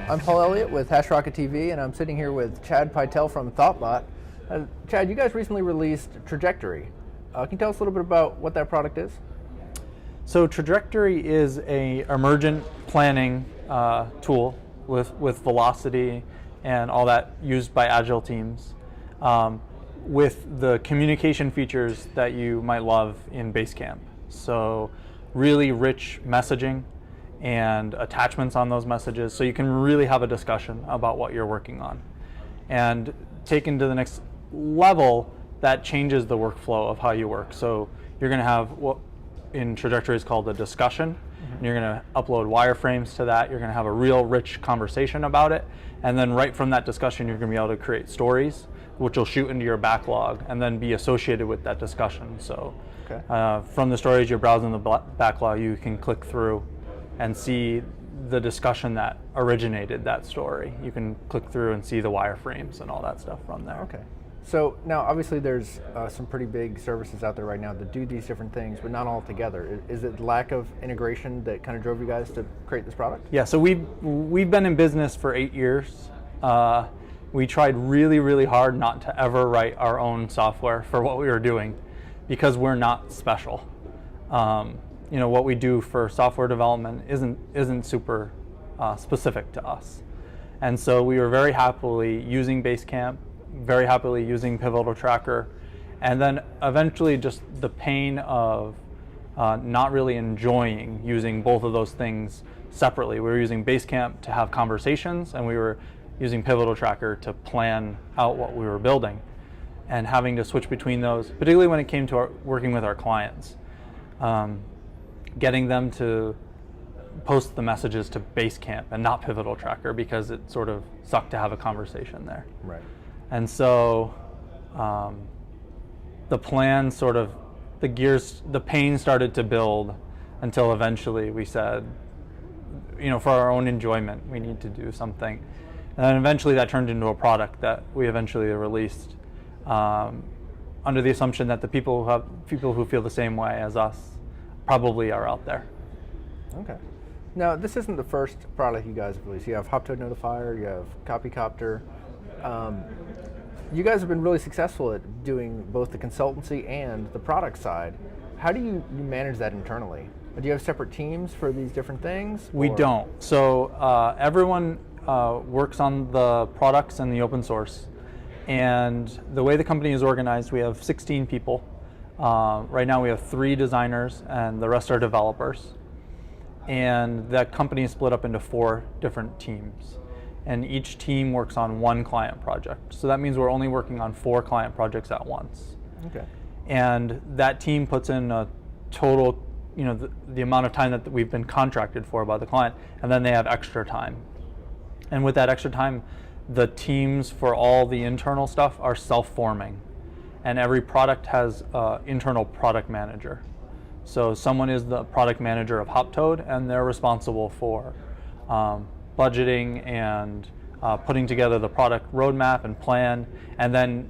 I'm Paul Elliott with Hashrocket TV, and I'm sitting here with Chad Pytel from thoughtbot. Chad, you guys recently released Trajectory. Can you tell us a little bit about what that product is? So Trajectory is a emergent planning tool with velocity and all that used by agile teams, with the communication features that you might love in Basecamp. So really rich messaging and attachments on those messages, so you can really have a discussion about what you're working on. And taken to the next level, that changes the workflow of how you work. So you're going to have what in Trajectory is called a discussion, and you're going to upload wireframes to that. You're going to have a real rich conversation about it, and then right from that discussion, you're going to be able to create stories, which will shoot into your backlog and then be associated with that discussion. So from the stories you're browsing the backlog, you can click through and see the discussion that originated that story. You can click through and see the wireframes and all that stuff from there. Okay. So now obviously there's some pretty big services out there right now that do these different things, but not all together. Is it lack of integration that kind of drove you guys to create this product? Yeah, so we've been in business for 8 years. We tried really hard not to ever write our own software for what we were doing, because we're not special. What we do for software development isn't super specific to us. And so we were very happily using Basecamp, very happily using Pivotal Tracker, and then eventually just the pain of not really enjoying using both of those things separately. We were using Basecamp to have conversations, and we were using Pivotal Tracker to plan out what we were building, and having to switch between those, particularly when it came to working with our clients. Getting them to post the messages to Basecamp and not Pivotal Tracker, because it sort of sucked to have a conversation there. Right. And so the plan sort of, the pain started to build until eventually we said, for our own enjoyment, we need to do something. And then eventually that turned into a product that we eventually released under the assumption that the people who feel the same way as us probably are out there. Okay. Now, this isn't the first product you guys have released. You have Hoptoad Notifier, you have Copycopter. You guys have been really successful at doing both the consultancy and the product side. How do you manage that internally? Do you have separate teams for these different things? We don't. So everyone works on the products and the open source. And the way the company is organized, we have 16 people. Right now we have 3 designers and the rest are developers. And that company is split up into 4 different teams. And each team works on 1 client project. So that means we're only working on 4 client projects at once. Okay. And that team puts in a total, the amount of time that we've been contracted for by the client, and then they have extra time. And with that extra time, the teams for all the internal stuff are self-forming. And every product has an internal product manager. So someone is the product manager of Hoptoad, and they're responsible for budgeting and putting together the product roadmap and plan, and then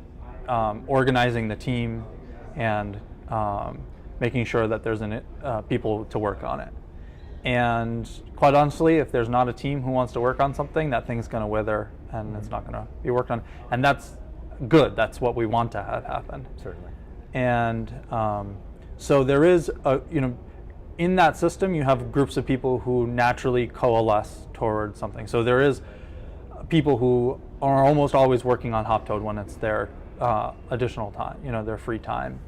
organizing the team and making sure that there's people to work on it. And quite honestly, if there's not a team who wants to work on something, that thing's going to wither and it's not going to be worked on. And that's good. That's what we want to have happen. Certainly. And so there is, in that system, you have groups of people who naturally coalesce toward something. So there is people who are almost always working on Hoptoad when it's their additional time, their free time.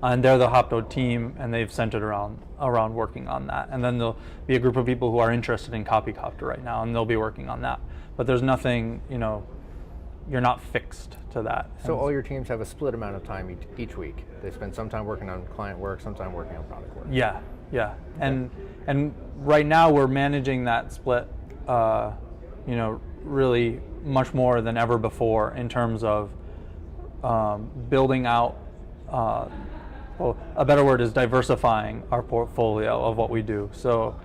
And they're the Hoptoad team, and they've centered around working on that. And then there'll be a group of people who are interested in Copycopter right now, and they'll be working on that. But there's nothing, you're not fixed to that. So all your teams have a split amount of time each week. They spend some time working on client work, some time working on product work. Yeah. Okay. And right now we're managing that split, really much more than ever before in terms of building out. A better word is diversifying our portfolio of what we do. So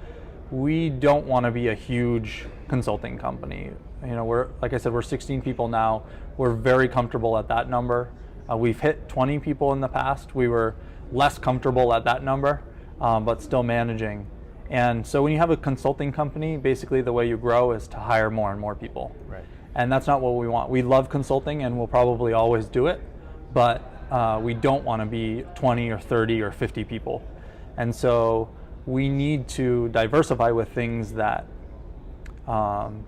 we don't want to be a huge consulting company. We're, like I said, we're 16 people now. We're very comfortable at that number. We've hit 20 people in the past. We were less comfortable at that number, but still managing. And so when you have a consulting company, basically the way you grow is to hire more and more people. Right. And that's not what we want. We love consulting and we'll probably always do it, but we don't want to be 20 or 30 or 50 people. And so we need to diversify with things that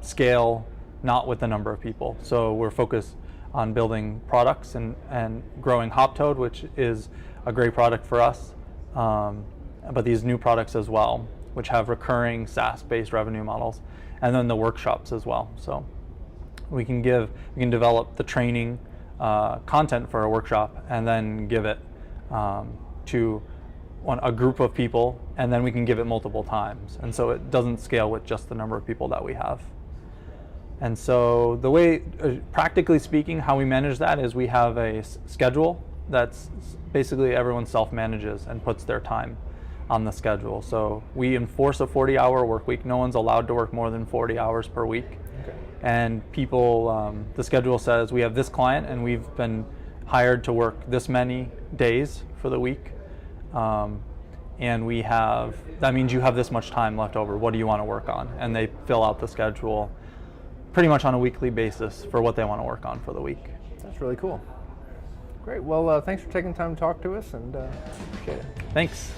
scale not with the number of people. So we're focused on building products and growing Hoptoad, which is a great product for us, but these new products as well, which have recurring SaaS-based revenue models, and then the workshops as well. So we can develop the training content for a workshop and then give it to a group of people, and then we can give it multiple times. And so it doesn't scale with just the number of people that we have. And so the way, practically speaking, how we manage that is we have a schedule that's basically everyone self-manages and puts their time on the schedule. So we enforce a 40-hour work week. No one's allowed to work more than 40 hours per week. Okay. And people, the schedule says we have this client and we've been hired to work this many days for the week. And that means you have this much time left over. What do you want to work on? And they fill out the schedule pretty much on a weekly basis for what they want to work on for the week. That's really cool. Great. Well, thanks for taking the time to talk to us, and appreciate it. Thanks.